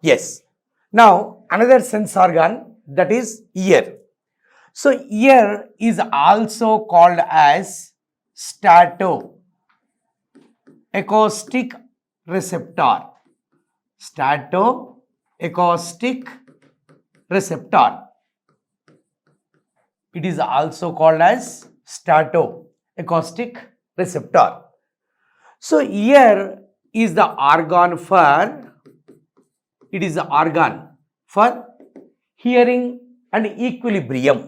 Yes. Now another sense organ, that is ear. So ear is also called as statoacoustic receptor. Statoacoustic receptor. It is also called as statoacoustic receptor. So ear is the organ for, it is the organ for hearing and equilibrium.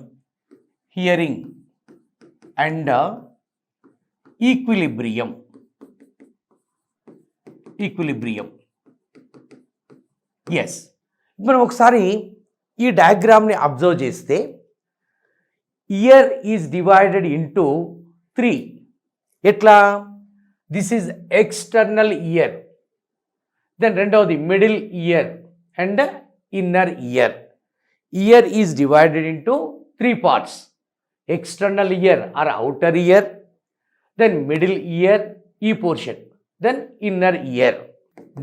Hearing and equilibrium. Yes. మనం ఒకసారి ఈ డయాగ్రామ్ని observe చేస్తే ear is divided into 3. ఎట్లా? This is external ear, then రెండవది middle ear and inner ear. Ear is divided into 3 parts. External ear or outer ear, then middle ear, e portion, then inner ear.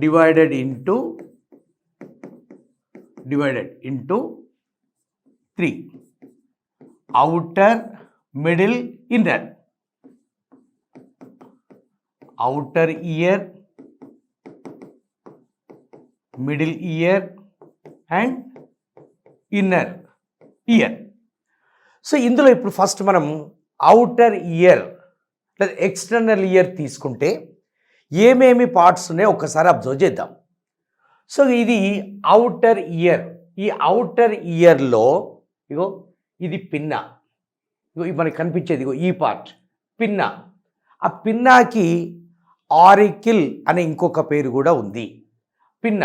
Divided into 3. Outer, middle, inner. Outer ear, middle ear and inner ear. So ఇందులో ఇప్పుడు first మనం outer year లేదా external ear తీసుకుంటే ఏమేమి parts ఉన్నాయో ఒకసారి observe చేద్దాం. So ఇది అవుటర్ ఇయర్. ఈ అవుటర్ ఇయర్లో ఇగో ఇది పిన్న, ఇగో మనకి కనిపించేది ఇగో ఈ పార్ట్ పిన్న. ఆ పిన్నాకి ఆరికిల్ అనే ఇంకొక పేరు కూడా ఉంది, పిన్న.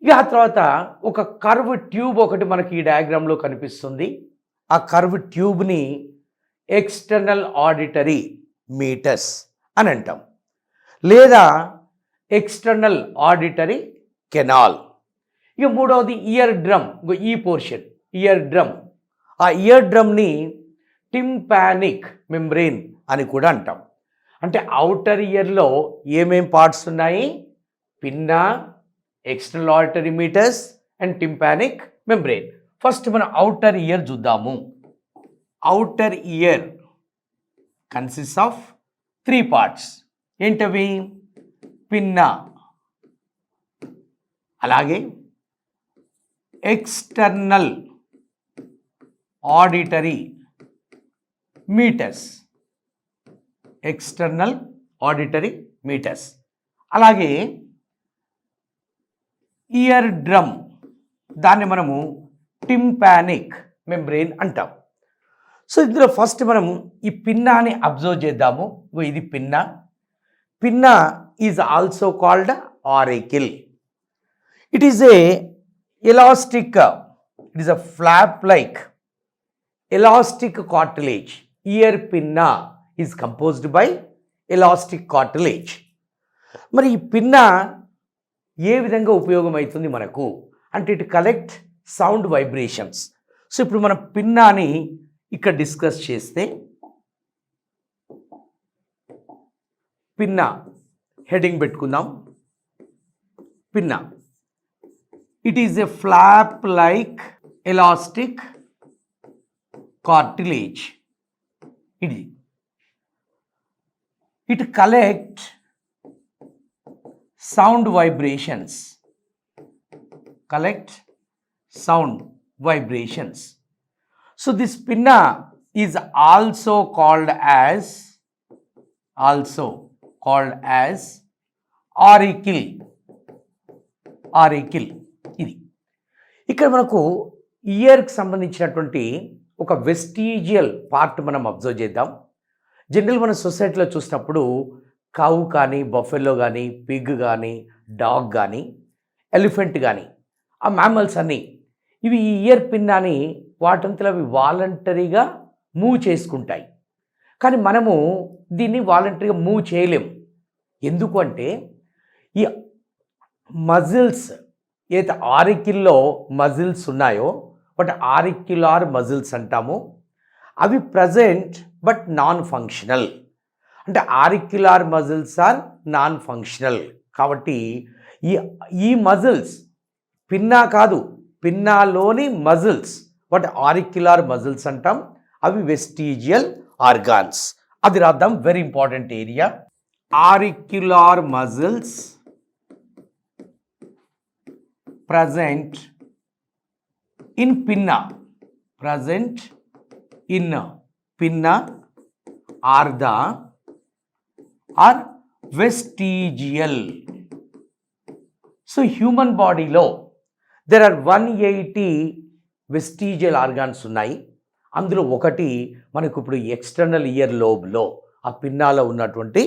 ఇక ఆ తర్వాత ఒక కర్వ్ ట్యూబ్ ఒకటి మనకి ఈ డయాగ్రామ్లో కనిపిస్తుంది. ఆ కర్వ్ ట్యూబ్ని ఎక్స్టర్నల్ ఆడిటరీ మీటర్స్ అని అంటాం, లేదా ఎక్స్టర్నల్ ఆడిటరీ కెనాల్. ఇక మూడవది ఇయర్ డ్రమ్, ఈ పోర్షన్ ఇయర్ డ్రమ్. ఆ ఇయర్ డ్రమ్ని టింపానిక్ మెంబ్రెయిన్ అని కూడా అంటాం. అంటే అవుటర్ ఇయర్లో ఏమేం పార్ట్స్ ఉన్నాయి? Pinna, external auditory meatus and tympanic membrane. First మనం అవుటర్ ఇయర్ చూద్దాము. Outer ear consist of 3 parts. ఏంటవి? పిన్నా, అలాగే external auditory meatus, external auditory meatus, అలాగే ఇయర్ డ్రమ్, దాన్ని మనము టింపానిక్ మెంబ్రెయిన్ అంటాం. సో ఇందులో ఫస్ట్ మనం ఈ పిన్నాని అబ్జర్వ్ చేద్దాము. ఇది pinna. Pinna is also called auricle. It is a elastic, it is a flap like elastic cartilage. Ear pinna is composed by elastic cartilage. మరి ఈ పిన్నా ఏ విధంగా ఉపయోగం అవుతుంది మనకు అంటే, it collect sound vibrations. So ఇప్పుడు మనం పిన్నాని ఇక్కడ డిస్కస్ చేస్తే, పిన్నా హెడింగ్ పెట్టుకుందాం. Pinna, it is a flap like elastic cartilage. ఇది it collect sound vibrations, collect sound vibrations. So this pinna is also called as auricle. ఇది ఇక్కడ మనకు ఇయర్కి సంబంధించినటువంటి ఒక వెస్టీజియల్ పార్ట్ మనం అబ్జర్వ్ చేద్దాం. జనరల్ మన సొసైటీలో చూసినప్పుడు కౌ కానీ, బఫెల్లో కానీ, పిగ్ కానీ, డాగ్ కానీ, ఎలిఫెంట్ కానీ, ఆ మ్యామల్స్ అన్నీ ఇవి ఈ ఇయర్ పిన్నాని వాటంతలో అవి వాలంటరీగా మూవ్ చేసుకుంటాయి. కానీ మనము దీన్ని వాలంటరీగా మూవ్ చేయలేం. ఎందుకు అంటే ఈ మజిల్స్ ఏదైతే ఆరికిల్లో మజిల్స్ ఉన్నాయో వాటి ఆరిక్యులార్ మజిల్స్ అంటాము. అవి ప్రజెంట్ బట్ నాన్ ఫంక్షనల్. అంటే ఆరిక్యులార్ మజిల్స్ ఆర్ నాన్ ఫంక్షనల్. కాబట్టి ఈ మజిల్స్ పిన్నా కాదు, పిన్నాలోని మజిల్స్, వాటి ఆరిక్యులార్ మజిల్స్ అంటాం, అవి వెస్టీజియల్ ఆర్గాన్స్. అది రాద్దాం, very important area. Auricular muscles present in pinna, present in pinna are the are vestigial. So human body లో there are 180 vestigial organs ఉన్నాయి. అందులో ఒకటి మనకు ఇప్పుడు ఎక్స్టర్నల్ ఇయర్ లోబ్లో ఆ పిన్నాలో ఉన్నటువంటి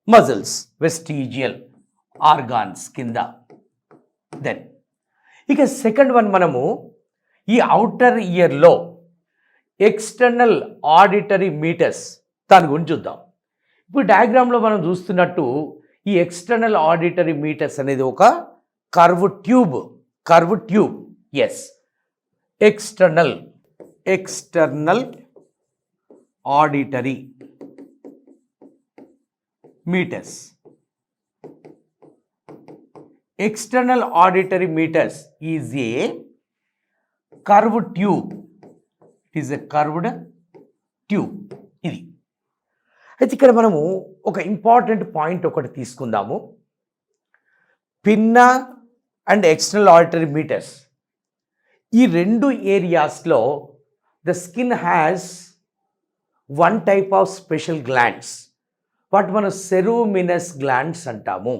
మజిల్స్ వెస్టీజియల్ ఆర్గాన్స్ కింద. దెన్ ఇక సెకండ్ వన్, మనము ఈ అవుటర్ ఇయర్లో ఎక్స్టర్నల్ ఆడిటరీ మీటర్స్ దాని గురించి చూద్దాం. ఇప్పుడు డయాగ్రామ్లో మనం చూస్తున్నట్టు ఈ ఎక్స్టర్నల్ ఆడిటరీ మీటర్స్ అనేది ఒక curve tube. Yes, external auditory meatus. External auditory meters is a curved tube. It is a curved tube. ఇది అయితే ఇక్కడ మనము ఒక ఇంపార్టెంట్ పాయింట్ ఒకటి తీసుకుందాము. పిన్నా అండ్ ఎక్స్టర్నల్ ఆడిటరీ మీటర్స్, ఈ రెండు ఏరియాస్లో the skin has one type of special glands, వాటి మనం సెరూమినస్ గ్లాండ్స్ అంటాము,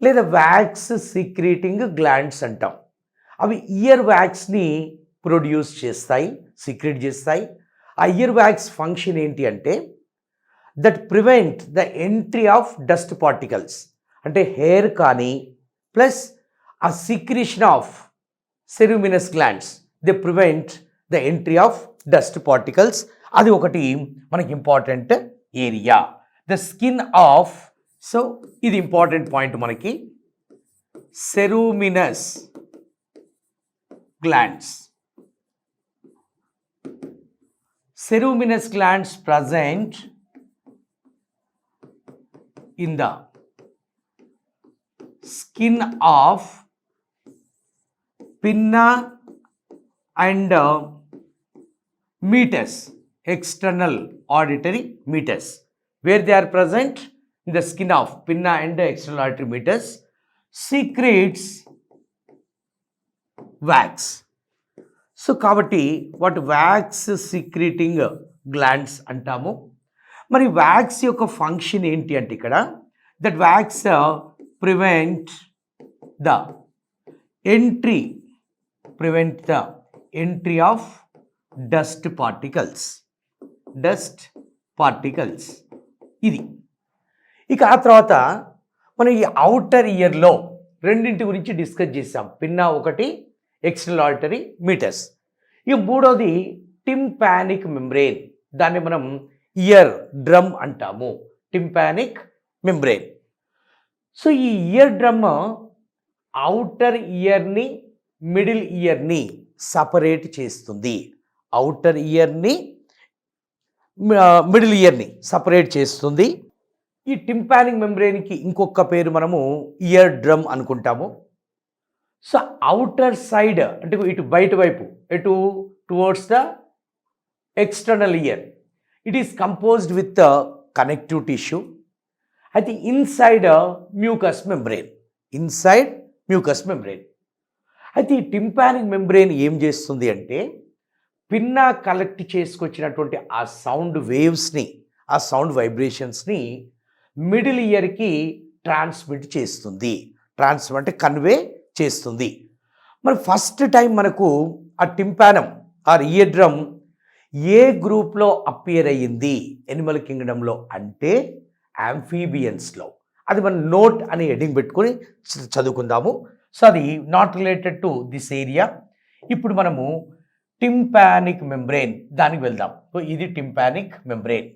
లేదా వ్యాక్స్ సీక్రీటింగ్ గ్లాండ్స్ అంటాం. అవి ఇయర్ వ్యాక్స్ని ప్రొడ్యూస్ చేస్తాయి, సీక్రెట్ చేస్తాయి. ఆ ఇయర్ వ్యాక్స్ ఫంక్షన్ ఏంటి అంటే that prevent the entry of dust particles, అంటే హెయిర్ కానీ ప్లస్ ఆ secretion of ceruminous glands, they prevent the entry of dust particles. అది ఒకటి మనకి important area, the skin of. So ఇది ఇంపార్టెంట్ పాయింట్ మనకి, ceruminous glands. Ceruminous glands present in the skin of pinna and meatus, external auditory meatus. Where they are present? In the skin of pinna and external auditory meatus, secretes wax. So కాబట్టి వాటి wax secreting glands అంటాము. మరి wax యొక్క function ఏంటి అంటే ఇక్కడ that wax prevent the entry of dust particles. ఇది. ఇక ఆ తర్వాత మనం ఈ అవుటర్ ఇయర్లో రెండింటి గురించి డిస్కస్ చేసాం, పిన్నా ఒకటి, ఎక్స్టర్నల్ ఆడిటరీ మీటర్స్. ఇక మూడోది టింపానిక్ మెంబ్రేన్, దాన్ని మనం ఇయర్ డ్రమ్ అంటాము, టింపానిక్ మెంబ్రేన్. సో ఈ ఇయర్ డ్రమ్ అవుటర్ ఇయర్ని మిడిల్ ఇయర్ని సపరేట్ చేస్తుంది, అవుటర్ ఇయర్ని మిడిల్ ఇయర్ని సపరేట్ చేస్తుంది. ఈ టింపానిక్ మెంబ్రేన్కి ఇంకొక పేరు మనము ఇయర్ డ్రమ్ అనుకుంటాము. సో అవుటర్ సైడ్ అంటే ఇటు బయట వైపు, ఇటు towards the external ear, it is composed with connective tissue. అయితే ఇన్సైడ్ మ్యూకస్ మెంబ్రేన్. అయితే ఈ టింపానిక్ మెంబ్రేన్ ఏం చేస్తుంది అంటే పిన్నా కలెక్ట్ చేసుకొచ్చినటువంటి ఆ సౌండ్ వేవ్స్ని, ఆ సౌండ్ వైబ్రేషన్స్ని మిడిల్ ఇయర్కి ట్రాన్స్మిట్ చేస్తుంది, అంటే కన్వే చేస్తుంది. మరి ఫస్ట్ టైం మనకు ఆ టింపానం ఆర్ ఇయర్ డ్రమ్ ఏ గ్రూప్లో అపియర్ అయ్యింది ఎనిమల్ కింగ్డమ్లో అంటే యాంఫీబియన్స్లో. అది మనం నోట్ అనే హెడ్డింగ్ పెట్టుకొని చదువుకుందాము. సో అది not related to this area. ఇప్పుడు మనము టింపానిక్ మెంబ్రేన్ దానికి వెళ్దాం. సో ఇది tympanic membrane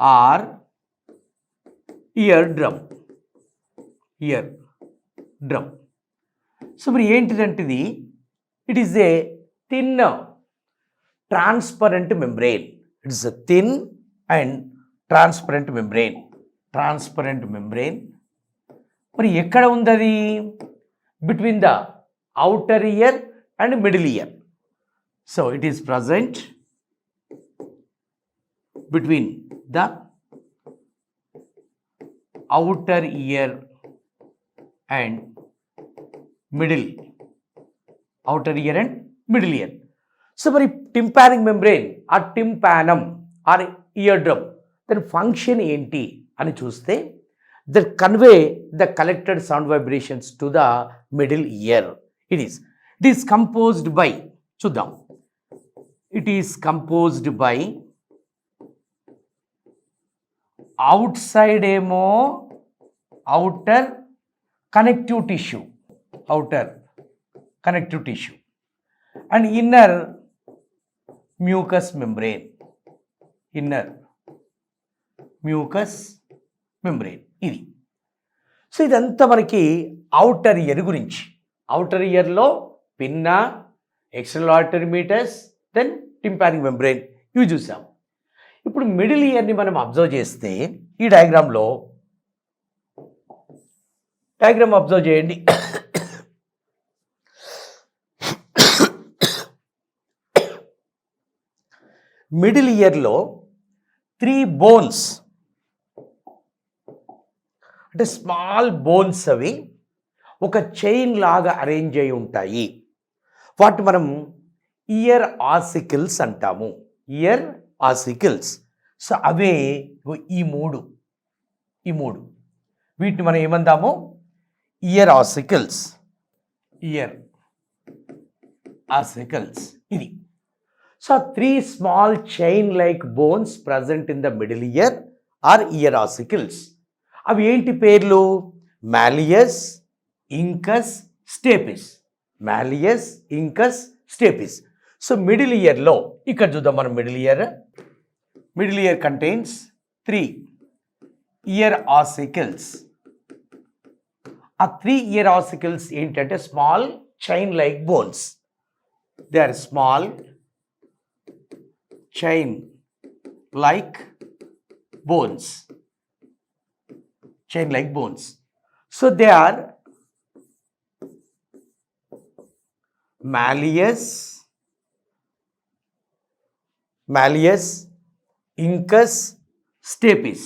or eardrum. So మరి ఏంటిదంటే ఇది, it is a thin transparent membrane. It's a thin and transparent membrane మరి ఎక్కడ ఉంది అది? Between the outer ear and middle ear. So it is present between the outer ear and middle, outer ear and middle ear. So మరి tympanic membrane or tympanum or eardrum దాని function ఏంటి అని చూస్తే that convey the collected sound vibrations to the middle ear. It is composed by, చూద్దాం, it is composed by outside ఏమో outer connective tissue and inner mucous membrane, ఇది. So ఇదంతా మనకి outer ear గురించి. అవుటర్ ఇయర్లో pinna, external auditory meatus, then tympanic membrane, ఇవి చూసాం. ఇప్పుడు మిడిల్ ఇయర్ని మనం అబ్జర్వ్ చేస్తే ఈ డయాగ్రామ్ అబ్జర్వ్ చేయండి. మిడిల్ ఇయర్లో 3 బోన్స్, అంటే స్మాల్ బోన్స్, అవి ఒక చైన్ లాగా అరేంజ్ అయి ఉంటాయి. వాటి మనం ఇయర్ ఆసికిల్స్ అంటాము. Ear ossicles. సో అవే ఈ మూడు వీటిని మనం ఏమందాము? Ear ossicles. ఇది. So 3 small chain like bones present in the middle ear are ear ossicles. అవి ఏంటి పేర్లు? Malleus, incus, stapes. So middle ఇయర్లో ఇక్కడ చూద్దాం మనం. Middle ear contains 3 ear ossicles. ఆ 3 ఇయర్ ఆసికిల్స్ ఏంటంటే small chain like bones. They are small chain like bones. So they are malleus, incus, stapes.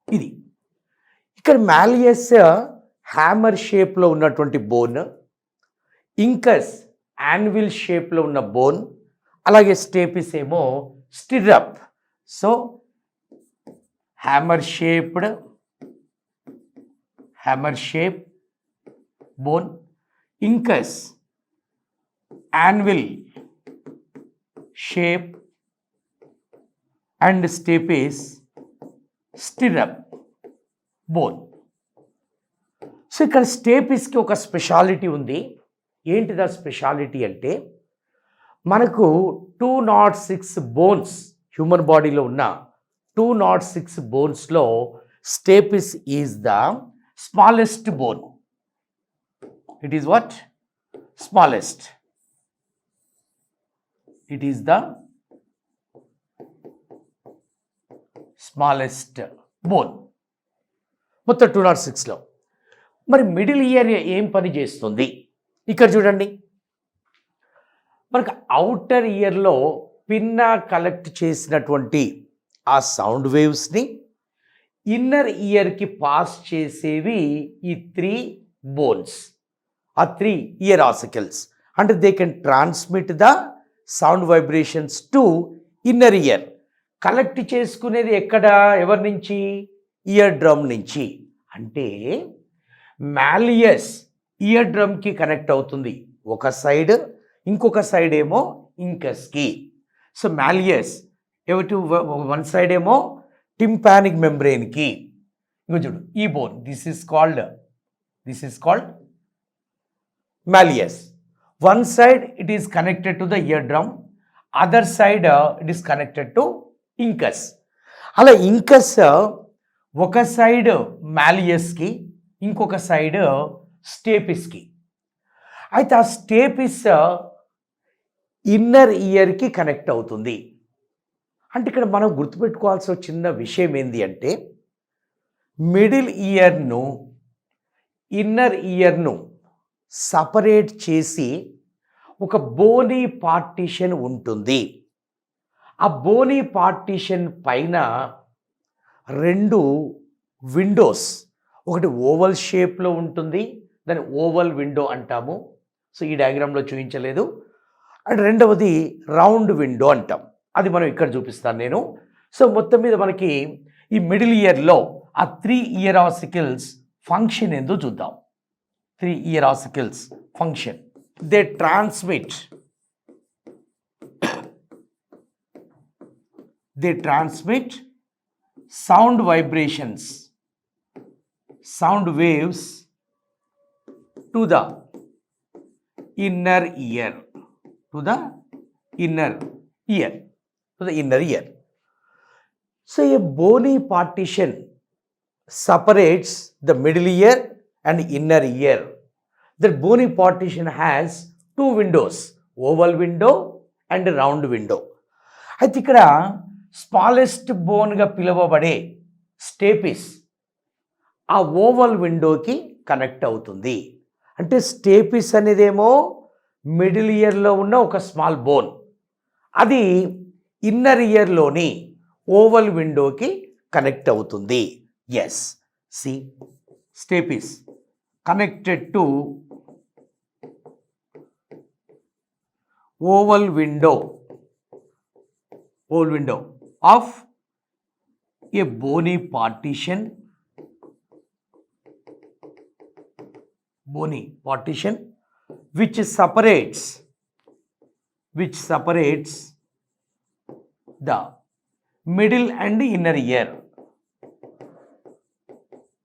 ఇది. ఇక్కడ మాలియస్ హ్యామర్ షేప్లో ఉన్నటువంటి బోన్, ఇంకస్ యాన్విల్ షేప్లో ఉన్న బోన్, అలాగే స్టేపిస్ ఏమో stirrup. So hammer shape bone, incus anvil shape and stapes stirrup bone. So ఇక్కడ స్టేపిస్కి ఒక స్పెషాలిటీ ఉంది. ఏంటిది ఆ స్పెషాలిటీ అంటే, మనకు 206 బోన్స్, హ్యూమన్ బాడీలో ఉన్న 206 బోన్స్లో stapes is the smallest bone. It is what? Smallest. Bone మొత్తం 206లో. మరి మిడిల్ ఇయర్ ఏం పని చేస్తుంది? ఇక్కడ చూడండి, మనకు అవుటర్ ఇయర్లో పిన్నా కలెక్ట్ చేసినటువంటి ఆ సౌండ్ వేవ్స్ని ఇన్నర్ ఇయర్కి పాస్ చేసేవి ఈ 3 బోన్స్, ఆ 3 ఇయర్ ఆసికల్స్. అంటే they can transmit the sound vibrations to inner ear. Collect చేసుకునేది ఎక్కడ? ఎవరి నుంచి? ఇయర్ డ్రమ్ నుంచి. అంటే మాలియస్ ఇయర్ డ్రమ్కి కనెక్ట్ అవుతుంది ఒక సైడ్, ఇంకొక సైడ్ ఏమో ఇంకస్కి. సో మాలియస్ వన్ సైడ్ ఏమో టింపానిక్ మెంబ్రెయిన్కి. ఇంకో చూడు, ఈ bone, this is called malleus. One side it is connected to the ear drum, other side it is connected to incus. అలా incus ఒక సైడ్ మాలియస్కి, ఇంకొక సైడ్ స్టేపిస్కి. అయితే ఆ స్టేపిస్ ఇన్నర్ ఇయర్కి కనెక్ట్ అవుతుంది. అంటే ఇక్కడ మనం గుర్తుపెట్టుకోవాల్సిన చిన్న విషయం ఏంటి అంటే మిడిల్ ఇయర్ను ఇన్నర్ ఇయర్ను సపరేట్ చేసి ఒక బోనీ పార్టీషన్ ఉంటుంది. ఆ బోనీ పార్టీషన్ పైన 2 విండోస్, ఒకటి ఓవల్ షేప్లో ఉంటుంది, దాన్ని ఓవల్ విండో అంటాము. సో ఈ డయాగ్రామ్లో చూపించలేదు. అండ్ రెండవది రౌండ్ విండో అంటాం, అది మనం ఇక్కడ చూపిస్తాను నేను. సో మొత్తం మీద మనకి ఈ మిడిల్ ఇయర్లో ఆ 3 ఇయర్ ఆసికల్స్ ఫంక్షన్ ఏందో చూద్దాం. 3 ear ossicles function. They transmit sound vibrations, sound waves to the inner ear, to the inner ear. So a bony partition separates the middle ear and inner ear. The bony partition has 2 windows, oval window and round window. అయితే ఇక్కడ smallest బోన్గా పిలువబడే stapes ఆ oval విండోకి connect అవుతుంది. అంటే stapes అనేదేమో middle ఇయర్లో ఉన్న ఒక స్మాల్ బోన్, అది ఇన్నర్ ఇయర్లోని ఓవల్ విండోకి కనెక్ట్ అవుతుంది. Yes, see stapes connected to oval window of a bony partition which separates the middle and inner ear,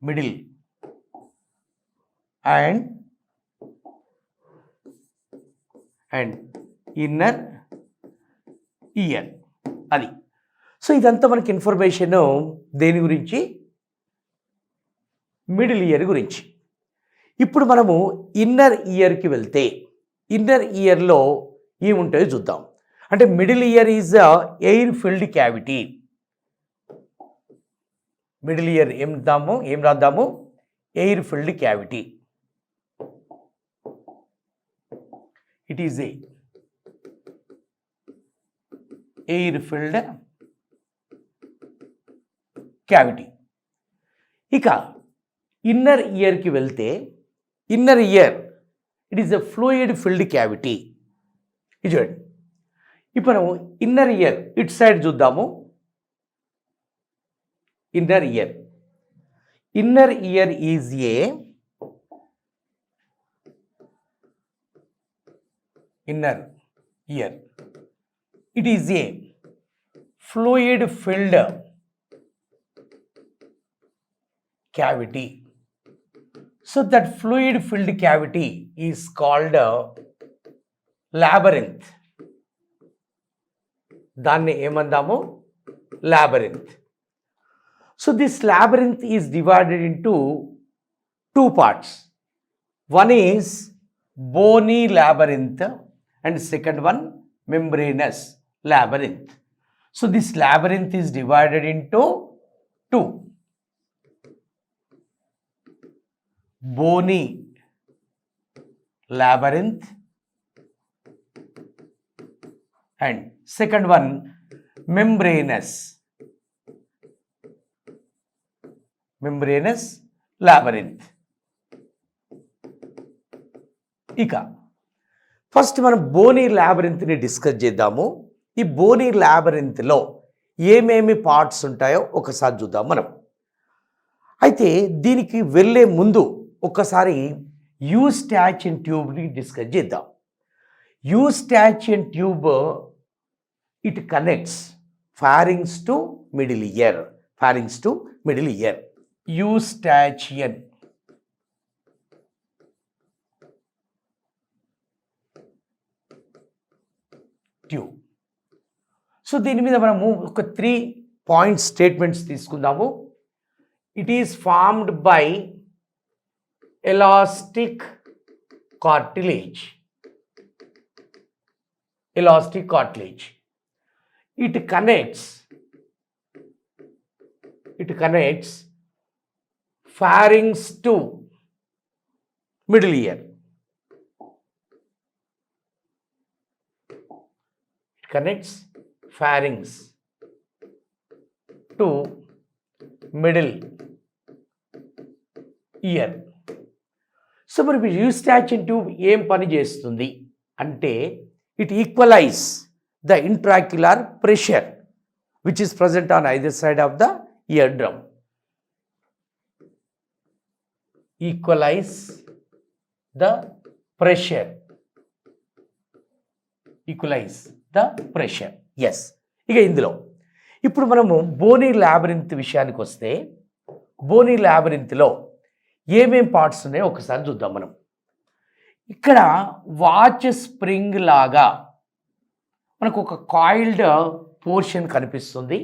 middle and inner ear. అది. సో ఇదంతా మనకి ఇన్ఫర్మేషన్ దేని గురించి? మిడిల్ ఇయర్ గురించి. ఇప్పుడు మనము ఇన్నర్ ఇయర్కి వెళ్తే ఇన్నర్ ఇయర్లో ఏముంటాయో చూద్దాం. అంటే middle ear is air filled cavity. Middle ear ఏం రాద్దాము? Air filled cavity. It is air filled cavity. ఇక ఇన్నర్ ఇయర్కి వెళ్తే inner ear it is a fluid filled cavity. ఇది చూడండి. ఇప్పుడు మనం ఇన్నర్ ఇయర్ ఇటు సైడ్ చూద్దాము. Inner ear is a it is a fluid filled cavity. So that fluid filled cavity is called labyrinth. దాన్ని ఏమందాము? labyrinth. So this labyrinth is divided into 2 parts. One is bony labyrinth and second one membranous labyrinth. So this labyrinth is divided into 2. Bony labyrinth and second one membranous labyrinth. ఇక first మనం Boney ల్యాబరింత్ని discuss చేద్దాము. ఈ బోనీ ల్యాబరింత్లో ఏమేమి parts ఉంటాయో ఒకసారి చూద్దాం మనం. అయితే దీనికి వెళ్ళే ముందు ఒకసారి యూస్టాచియన్ ట్యూబ్ని డిస్కస్ చేద్దాం. Eustachian tube it connects pharynx to middle ear. Eustachian tube. So దీని మీద మనము ఒక 3 పాయింట్ స్టేట్మెంట్స్ తీసుకుందాము. It is formed by elastic cartilage. elastic cartilage. It connects pharynx to middle ear. It connects pharynx to middle ear. So మరి Eustachian tube ఏం పని చేస్తుంది అంటే it equalise the intraocular pressure which is present on either side of the eardrum. Equalise the pressure. Yes. ఇక ఇందులో ఇప్పుడు మనము బోనీ లాబిరింత్ విషయానికి వస్తే బోనీ లాబిరింత్లో ఏమేం పార్ట్స్ ఉన్నాయో ఒకసారి చూద్దాం మనం. ఇక్కడ వాచ్ స్ప్రింగ్ లాగా మనకు ఒక కాయిల్డ్ పోర్షన్ కనిపిస్తుంది.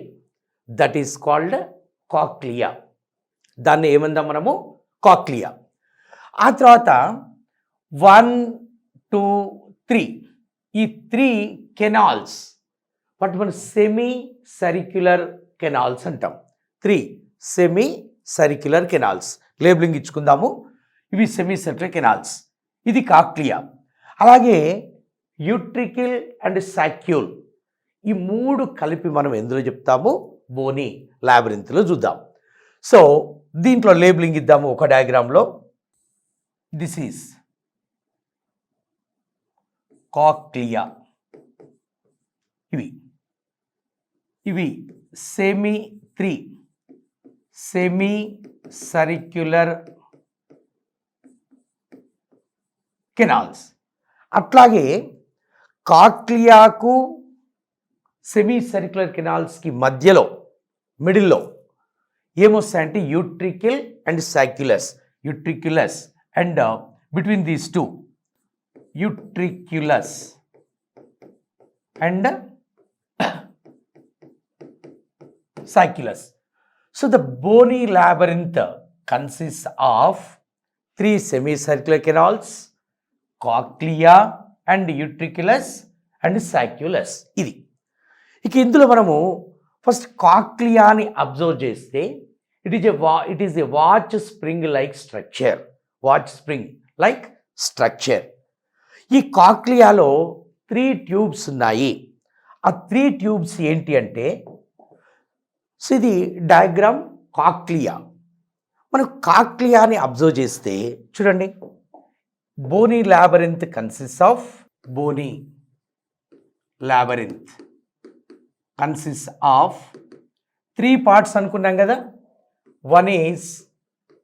That is called cochlea. దాన్ని ఏమందాం మనము? కాక్లియా. ఆ తర్వాత 1, 2, 3 ఈ 3 కెనాల్స్ వాటి మనం సెమీ సర్క్యులర్ కెనాల్స్ అంటాం. 3 సెమీ సర్క్యులర్ కెనాల్స్ లేబులింగ్ ఇచ్చుకుందాము. ఇవి సెమీ సర్క్యులర్ కెనాల్స్. ఇది కాక్లియా. అలాగే యూట్రికిల్ అండ్ సాక్యూల్ ఈ 3 కలిపి మనం ఎందులో చెప్తాము? బోనీ లాబిరింత్లో చూద్దాం. సో దీంట్లో లేబులింగ్ ఇద్దాము ఒక డయాగ్రామ్లో. This is cochlea. ఇవి సెమీ సర్క్యులర్ కెనాల్స్. అట్లాగే కాక్లియాకు సెమీ సర్క్యులర్ కెనాల్స్కి మధ్యలో మిడిల్లో ఏమొస్తాయంటే utricle and sacculus. Utriculus and between these 2 utriculus and sacculus. So the bony labyrinth consists of 3 semicircular canals, cochlea and utriculus and saculus. ఇది ఇక ఇందులో మనము ఫస్ట్ కాక్లియాని అబ్జర్వ్ చేస్తే it is a watch spring like structure. ఈ కాక్లియాలో 3 tubes ఉన్నాయి. ఆ 3 tubes ఏంటి అంటే సో ఇది డయాగ్రామ్ కాక్లియా. మనం కాక్లియాని అబ్జర్వ్ చేస్తే చూడండి, బోనీ లాబిరింత్ కన్సిస్ట్ ఆఫ్ 3 పార్ట్స్ అనుకున్నాం కదా. 1 ఈజ్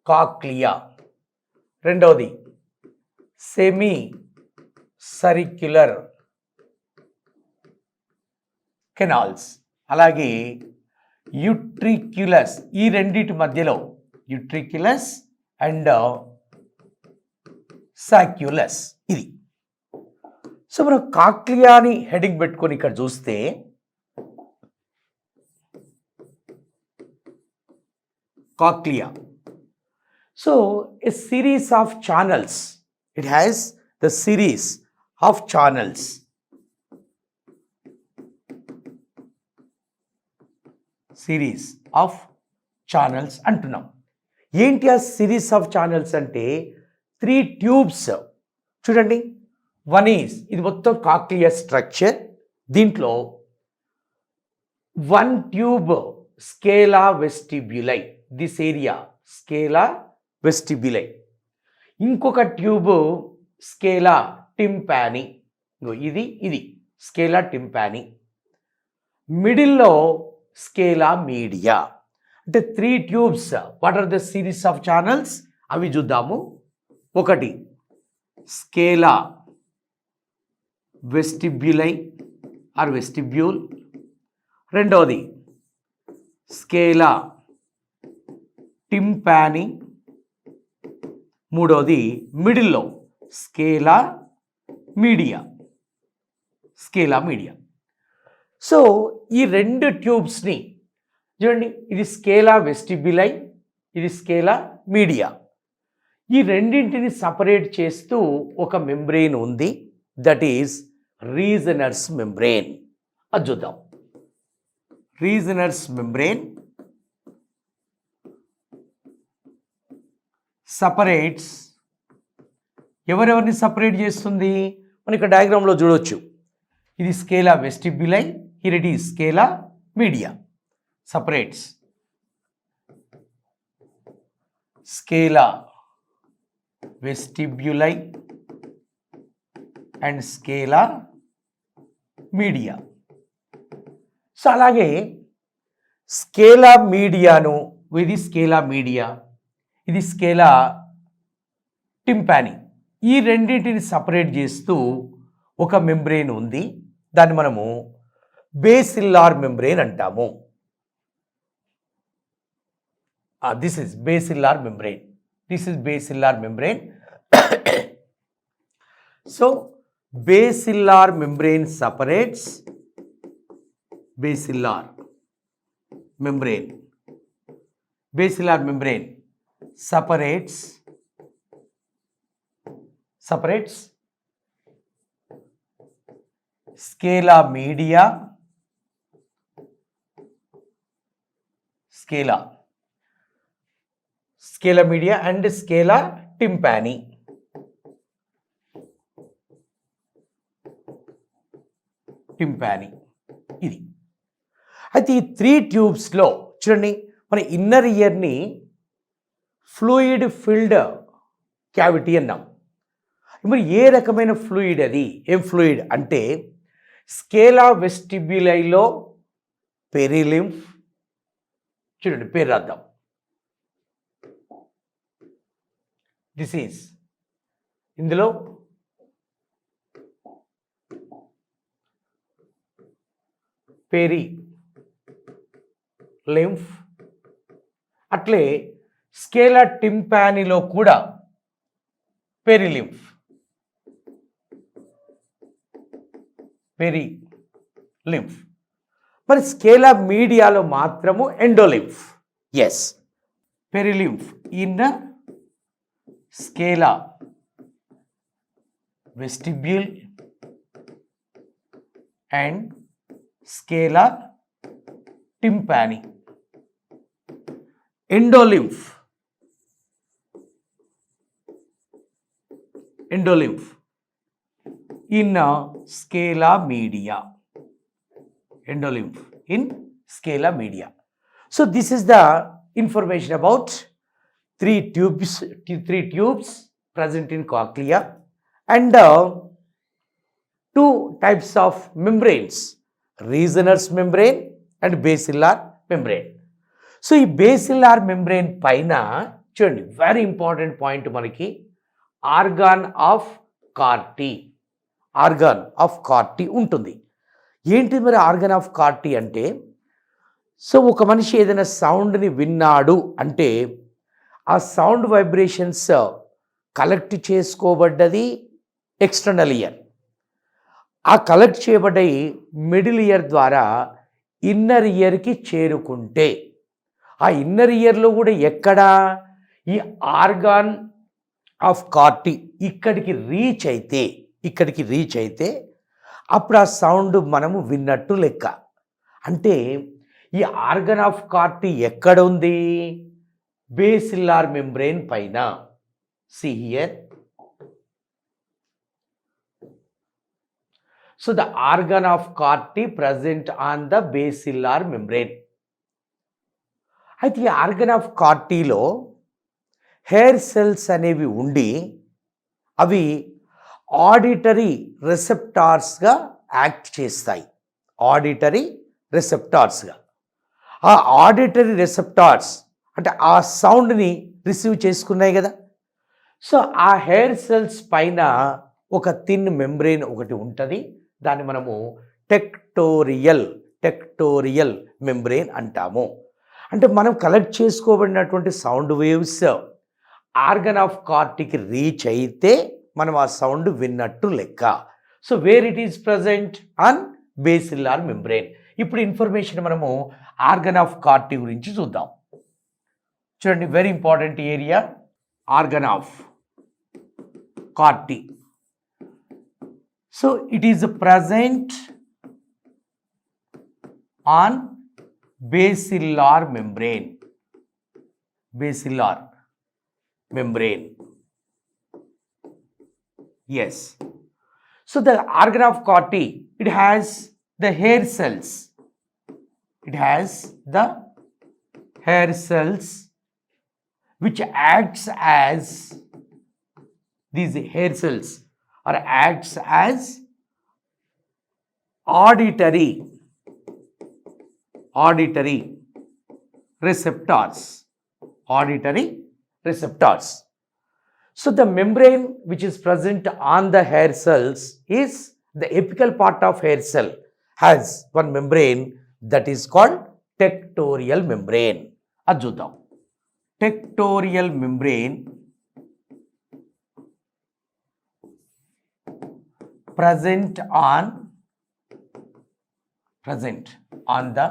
కాక్లియా, రెండవది సెమీ సర్క్యులర్ కెనాల్స్, అలాగే యూట్రిక్యులస్. ఈ రెండిటి మధ్యలో యూట్రిక్యులస్ అండ్ సాక్యులస్. ఇది సో మనం కాక్లియాని హెడింగ్ పెట్టుకొని ఇక్కడ చూస్తే cochlea. So a series of channels. It has the series of channels. Series of channels అంటున్నాం. ఏంటి ఆ సిరీస్ ఆఫ్ ఛానల్స్ అంటే 3 ట్యూబ్స్ చూడండి. 1 ఈజ్ ఇది మొత్తం కాక్లియా స్ట్రక్చర్. దీంట్లో 1 tube scala vestibuli, this area scala vestibuli. ఇంకొక ట్యూబ్ స్కేలా టింపానీ, ఇది స్కేలా టింపానీ. మిడిల్లో స్కేలా మీడియా. అంటే 3 tubes. What are the series of channels అవి చూద్దాము. ఒకటి స్కేలా వెస్టిబ్యులై ఆర్ వెస్టిబ్యూల్, రెండవది స్కేలా టింపానీ, మూడవది మిడిల్లో స్కేలా మీడియా. సో ఈ 2 ట్యూబ్స్ని చూడండి, ఇది స్కేలా వెస్టిబ్యులై, ఇది స్కేలా మీడియా. ఈ రెండింటిని సపరేట్ చేస్తూ ఒక మెంబ్రెయిన్ ఉంది. That is Reissner's membrane. అది చూద్దాం. రీజనర్స్ మెంబ్రేన్ సపరేట్స్, ఎవరెవరిని సపరేట్ చేస్తుంది? మనం ఇక్కడ డయాగ్రామ్లో చూడవచ్చు. ఇది scala vestibuli, here it is scala media. Separates scala vestibuli and scala media. So అలాగే స్కేలా మీడియాను, ఇది స్కేలా మీడియా, ఇది స్కేలా టింపానీ, ఈ రెండింటిని సపరేట్ చేస్తూ ఒక మెంబ్రేన్ ఉంది. దాన్ని మనము బేసిల్లార్ మెంబ్రేన్ అంటాము. This is basilar membrane. This is basilar membrane. So basilar membrane separates basilar membrane. Basilar membrane separates scala media, scala media and scala tympani. ఇది అయితే ఈ 3 ట్యూబ్స్లో చూడండి, మన ఇన్నర్ ఇయర్ని ఫ్లూయిడ్ ఫిల్డ్ క్యావిటీ అన్నాం. మరి ఏ రకమైన ఫ్లూయిడ్ అది? ఏం ఫ్లూయిడ్ అంటే స్కేలా వెస్టిబ్యులైలో పెరిలింఫ్, చూడండి పేరు రాద్దాం. దిస్ ఈజ్, ఇందులో పెరి లింఫ్, అట్లే స్కేలా టింపానీలో కూడా పెరిలింఫ్, పెరిలింఫ్. మరి స్కేలా మీడియాలో మాత్రము endolymph. Yes, perilymph in scala vestibule and scala tympani. Endolymph in scala media. Endolymph in scala media. So this is the information about three tubes present in cochlea and two types of membranes, Reisner's membrane and basilar membrane. So ఈ basilar membrane పైన చూడండి, very important point మనకి organ of Corti ఉంటుంది. ఏంటి మరి organ of Corti అంటే? So ఒక మనిషి ఏదైనా సౌండ్ని విన్నాడు అంటే ఆ సౌండ్ వైబ్రేషన్స్ కలెక్ట్ చేసుకోబడ్డది ఎక్స్టర్నల్ ఇయర్, ఆ కలెక్ట్ చేయబడ్డవి మిడిల్ ఇయర్ ద్వారా ఇన్నర్ ఇయర్కి చేరుకుంటే, ఆ ఇన్నర్ ఇయర్లో కూడా ఎక్కడ ఈ ఆర్గాన్ ఆఫ్ కార్టీ ఇక్కడికి రీచ్ అయితే అప్పుడు ఆ సౌండ్ మనము విన్నట్టు లెక్క. అంటే ఈ ఆర్గాన్ ఆఫ్ కార్టీ ఎక్కడ ఉంది? బేసిల్లార్ మెంబ్రేన్ పైన. See here. So the organ of CAR-T present on the basilar membrane. అయితే ఈ ఆర్గాన్ ఆఫ్ కార్టీలో హెయిర్ సెల్స్ అనేవి ఉండి అవి ఆడిటరీ రిసెప్టార్స్గా యాక్ట్ చేస్తాయి. ఆడిటరీ రిసెప్టార్స్గా. ఆ ఆడిటరీ రిసెప్టార్స్ అంటే ఆ సౌండ్ని రిసీవ్ చేసుకున్నాయి కదా. సో ఆ హెయిర్ సెల్స్ పైన ఒక థిన్ మెంబ్రేన్ ఒకటి ఉంటుంది. దాన్ని మనము టెక్టోరియల్ మెంబ్రేన్ అంటాము. అంటే మనం కలెక్ట్ చేసుకోబడినటువంటి సౌండ్ వేవ్స్ ఆర్గాన్ ఆఫ్ కార్టీకి రీచ్ అయితే మనం ఆ సౌండ్ విన్నట్టు లెక్క. So where it is present on basilar membrane. ఇప్పుడు ఇన్ఫర్మేషన్ మనము ఆర్గాన్ ఆఫ్ కార్టీ గురించి చూద్దాం. చూడండి, very important area organ of Corti. So it is present on basilar membrane. Basilar membrane. Yes. So the organ of Corti, it has the hair cells. It has the hair cells which acts as, these hair cells or acts as auditory receptors. Auditory receptors. So the membrane which is present on the hair cells is the apical part of hair cell has one membrane that is called tectorial membrane. Adjudam. Tectorial membrane present on the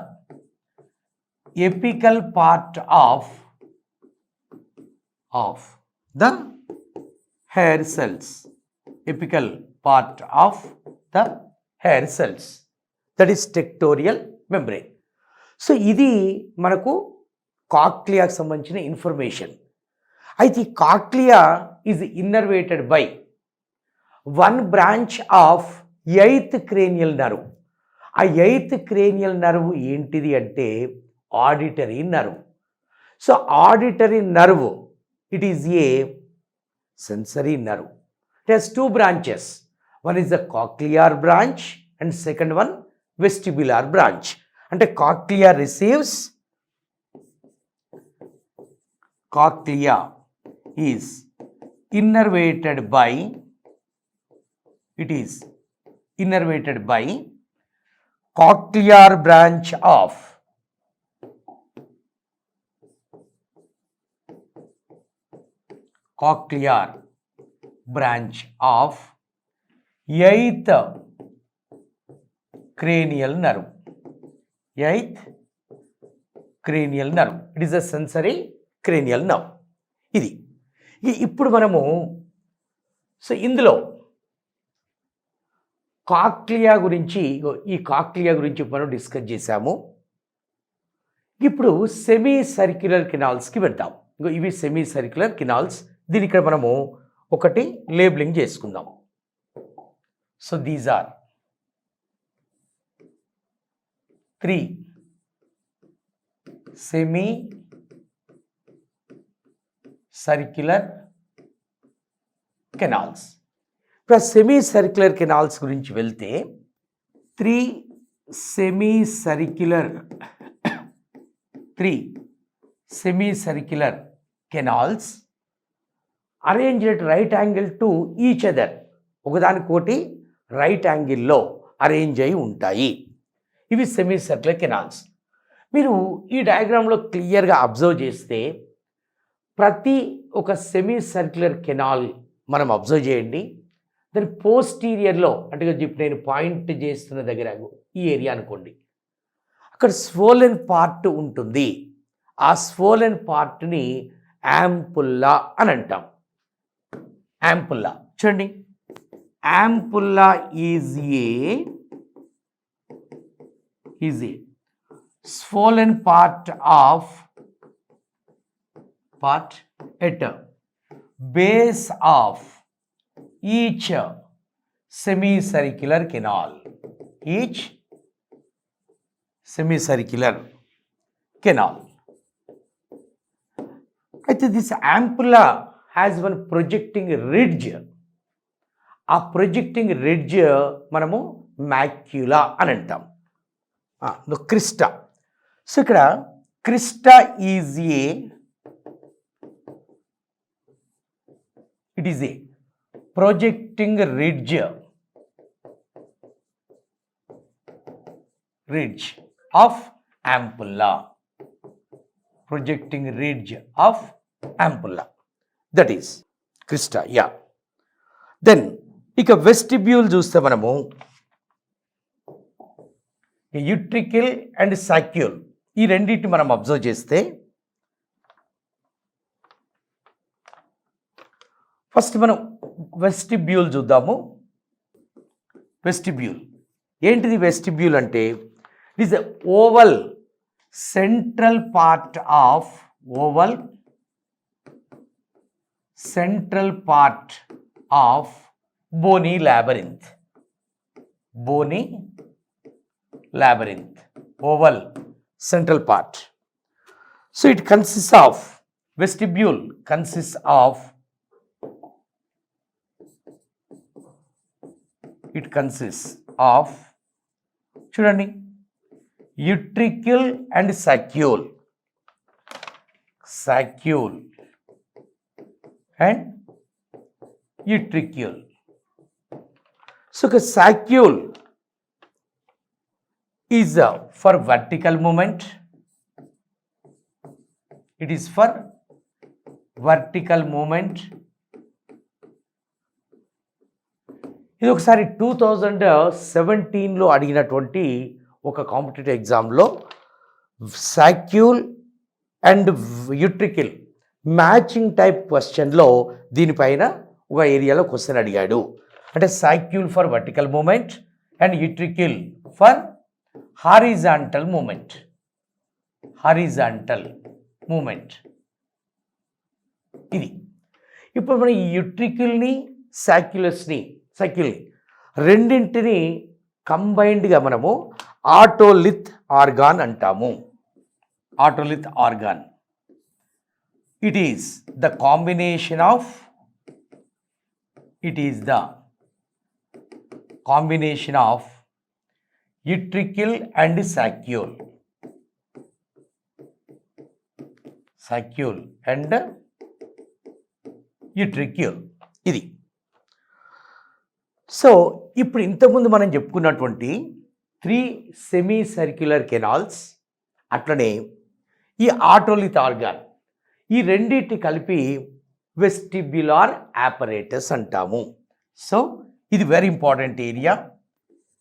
apical part of the hair cells. Apical part of the hair cells. That is tectorial membrane. So ఇది మనకు కాక్లియాకి సంబంధించిన information. అయితే ఈ cochlea is innervated by one branch of eighth cranial nerve. ఆ eighth cranial nerve ఏంటిది అంటే auditory nerve. So auditory nerve, it is a sensory nerve. It has two branches. One is the cochlear branch and second one vestibular branch. And the cochlea receives, cochlea is innervated by, it is innervated by cochlear branch of cochlear branch of eighth cranial nerve. Eighth cranial nerve. It is a sensory cranial nerve. ఇది ఇప్పుడు మనము so ఇందులో cochlea గురించి, ఈ cochlea గురించి మనం discuss చేసాము. ఇప్పుడు సెమీ సర్క్యులర్ కెనాల్స్కి వెళ్తాం. ఇవి సెమీ సర్క్యులర్ కెనాల్స్. దీని ఇక్కడ మనము ఒకటి లేబులింగ్ చేసుకుందాం. So these are 3 semi circular canals. ఇప్పుడు సెమీ సర్క్యులర్ కెనాల్స్ గురించి వెళ్తే 3 semi circular canals arranged at right angle to each other. ఒకదానికోటి రైట్ యాంగిల్లో అరేంజ్ అయి ఉంటాయి. ఇవి సెమీ సర్క్యులర్ కెనాల్స్. మీరు ఈ డయాగ్రామ్లో క్లియర్గా అబ్జర్వ్ చేస్తే ప్రతి ఒక సెమీ సర్క్యులర్ కెనాల్ మనం అబ్జర్వ్ చేయండి. దాని పోస్టీరియర్లో, అంటే ఇప్పుడు నేను పాయింట్ చేస్తున్న దగ్గర ఈ ఏరియా అనుకోండి, అక్కడ స్వోలెన్ పార్ట్ ఉంటుంది. ఆ స్వోలెన్ పార్ట్ని యాంపుల్లా అని అంటాం. యాంపుల్లా చూడండి. యాంపుల్లా is a swollen part at base of each semicircular canal. Each semicircular canal. I think this ampulla has one projecting ridge. ఆ ప్రొజెక్టింగ్ రిడ్జ్ మనము మ్యాక్యులా అని అంటాం. క్రిస్టా. సో ఇక్కడ Crysta is a, it is A projecting ridge of ampulla. Projecting ridge of ampulla. That is crista. Yeah. Then ఇక vestibule చూస్తే మనము యూట్రికిల్ and సాక్యూల్ ఈ రెండింటిని మనం అబ్జర్వ్ చేస్తే ఫస్ట్ మనం వెస్టిబ్యూల్ చూద్దాము. వెస్టిబ్యూల్. ఏంటిది వెస్టిబ్యూల్ అంటే it is the oval central part of bony labyrinth. Oval central part. So it consists of, vestibule consists of, చూడండి, utricule and saccule and utricule. So saccule is for vertical movement. It is for vertical movement. ఇది ఒకసారి 2017లో అడిగినటువంటి ఒక competitive ఎగ్జామ్లో saccule and utricle matching type క్వశ్చన్లో దీనిపైన ఒక ఏరియాలో క్వశ్చన్ అడిగాడు. అంటే saccule for vertical movement and utricle for horizontal movement. ఇది ఇప్పుడు మనం ఈ యుట్రికిల్ని సాక్యులస్ని రెండింటిని కంబైన్డ్గా మనము ఆటోలిత్ ఆర్గాన్ అంటాము. It is the combination of utricule and saccule and utricule. ఇది. సో ఇప్పుడు ఇంతకుముందు మనం చెప్పుకున్నటువంటి 3 సెమీసర్క్యులర్ కెనాల్స్, అట్లనే ఈ ఆటోలిత్ ఆర్గాన్, ఈ రెండింటి కలిపి వెస్టిబ్యులార్ apparatus అంటాము. సో ఇది very important area.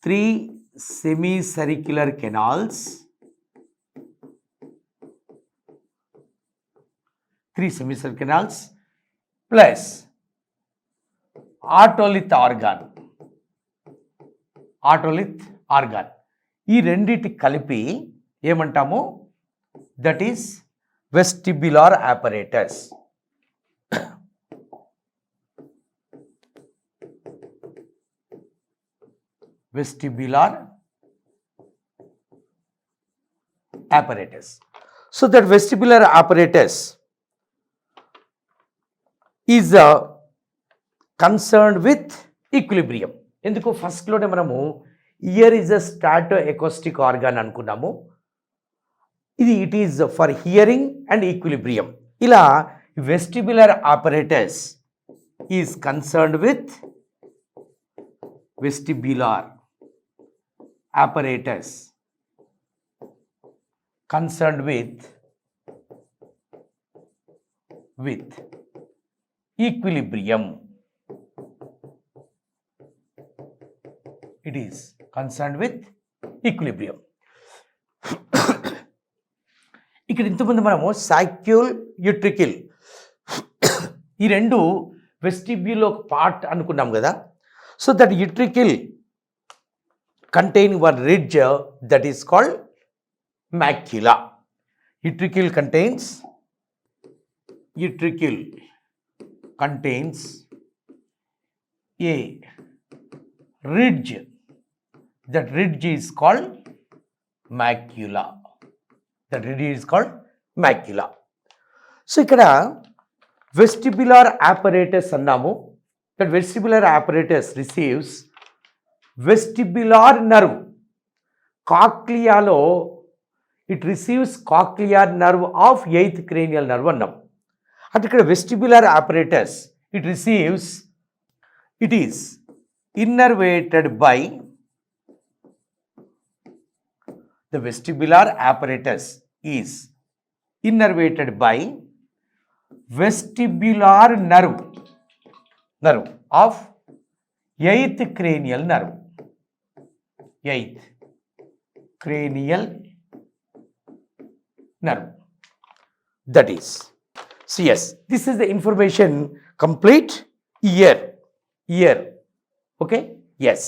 3 semicircular canals, 3 semicircular canals plus otolith organ, ఈ రెండిటి కలిపి ఏమంటాము? That is vestibular apparatus. So that vestibular apparatus is concerned with equilibrium. ఎందుకు ఫస్ట్లోనే మనము ear is a stato acoustic organ అనుకున్నాము. ఇది it is for hearing and equilibrium. ఇలా vestibular apparatus is concerned with equilibrium. It is concerned with equilibrium. ఇక్కడ ఇంతకుముందు మనము సాక్యూల్, యుట్రికిల్ ఈ రెండు వెస్టిబ్యుల్ ఒక పార్ట్ అనుకున్నాం కదా. So that utricle contain one ridge that is called macula. Utricule contains a ridge. That ridge is called macula. So ఇక్కడ vestibular apparatus అన్నాము. That vestibular apparatus receives vestibular nerve. కాక్లియాలో it receives cochlear nerve of 8th cranial nerve అన్నాం. అంటే ఇక్కడ vestibular apparatus it is innervated by the vestibular apparatus is innervated by vestibular nerve of 8th cranial nerve. 8th cranial nerve. That is. So yes, this is the information complete. Ear. Okay? Yes.